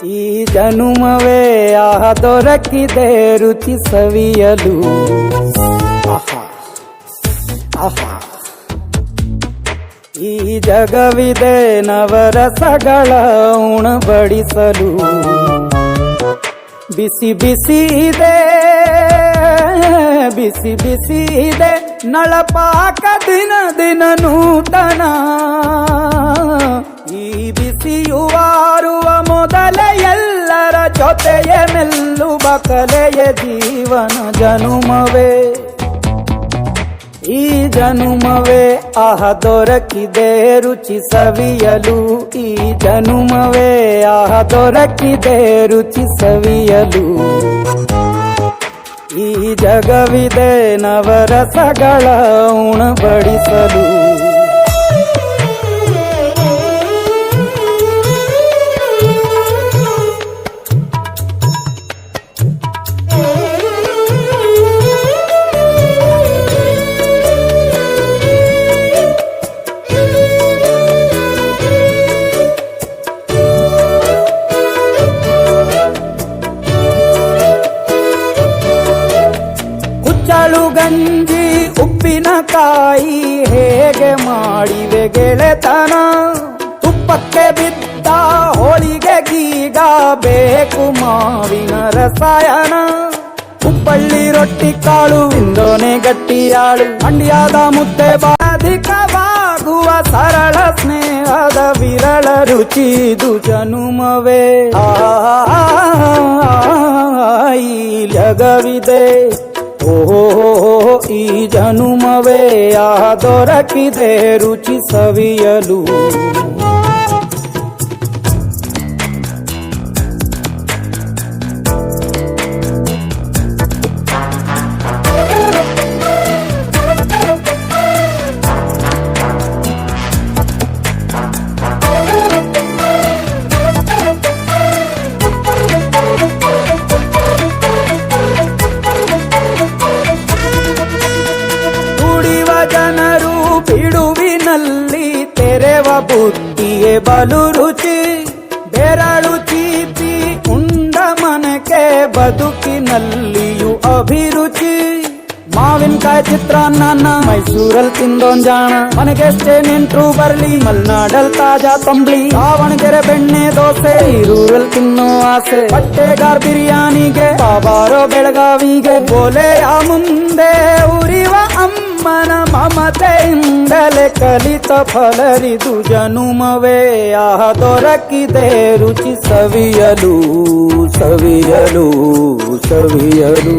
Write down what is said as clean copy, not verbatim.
ಈ ಜನುಮವೇ ದೊರಕಿದೆ ರುಚಿ ಸವಿಯಲು. ಆಹಾ ಆಹಾ, ಈ ಜಗವಿದೆ ನವರಸಗಳ ಉಣಬಡಿಸಲು. ಬಿಸಿ ಬಿಸಿ ಇದೆ, ಬಿಸಿ ಬಿಸಿ ಇದೆ ನಳಪಾಕ ದಿನ ದಿನ ನೂತನ. ಈ ಬಿಸಿಯುವಾರುವ ಮೊದಲೇ ಎಲ್ಲರ ಜೊತೆಯೇ ಮೆಲ್ಲುವ ಕಲೆಯ ಜೀವನ ಜನುಮವೇ. ಈ ಜನುಮವೇ ದೊರಕಿದೆ ರುಚಿ ಸವಿಯಲು. ಈ ಜನುಮವೇ ದೊರಕಿದೆ ರುಚಿ ಸವಿಯಲು. ಈ ಜಗವಿದೆ ನವರಸಗಳ ಉಣಬಡಿಸಲು. ಗಂಜಿ ಉಪ್ಪಿನಕಾಯಿ ಹೇಗೆ ಮಾಡಿವೆ ಗೆಳೆತನ. ತುಪ್ಪಕ್ಕೆ ಬಿದ್ದ ಹೋಳಿಗೆ ಗೀಗ ಬೇಕು ಮಾವಿನ ರಸಾಯನ. ಹುಬ್ಬಳ್ಳಿ ರೊಟ್ಟಿ ಕಾಳು ಇಂದೋನೆ ಗಟ್ಟಿಯಾಳು. ಮಂಡ್ಯದ ಮುದ್ದೆ ಬಾಧಿಕವಾಗುವ ಸರಳ ಸ್ನೇಹದ ವಿರಳ ರುಚಿ ಇದು ಜನುಮವೇ. ಈ ಜಗವಿದೆ ಓಹೋ, ಈ ಜನುಮವೇ ದೊರಕಿದೆ ರುಚಿ ಸವಿಯಲು. ಜನರು ಬಿಡುವಿನಲ್ಲಿ ತೆರೆವ ಬುತ್ತಿಗೆ ಬಲು ರುಚಿ. ಬೆರಳು ಚೀಪಿ ಉಂಡ ಮನಕ್ಕೆ ಬದುಕಿನಲ್ಲಿಯೂ ಅಭಿರುಚಿ. ಮಾವಿನಕಾಯಿ ಚಿತ್ರಾನ್ನ ಮೈಸೂರಲ್ಲಿ ತಿಂದೋನ್ ಜಾಣ. ಮನೆಗೆಷ್ಟೇ ನೆಂಟ್ರು ಬರ್ಲಿ ಮಲ್ನಾಡಲ್ ತಾಜಾ ತಂಬ್ಳಿ. ದಾವಣಗೆರೆ ಬೆಣ್ಣೆ ದೋಸೆ ಈರೂರಲ್ಲಿ ತಿನ್ನೋ ಆಸೆ. ಬಟ್ಟೆಗಾರ್ ಬಿರಿಯಾನಿಗೆ ಬಾಬಾರೋ ಬೆಳಗಾವಿಗೆ. ಗೋಲೆಯ ಮುಂದೆ ಉರಿವ ಅಮ್ಮನ ಮಮತೆಯಿಂದಲೇ ಕಲಿತ ಫಲರಿದು ಜನುಮವೇ ದೊರಕಿದೆ ರುಚಿ ಸವಿಯಲು ಸವಿಯಲು ಸವಿಯಲು.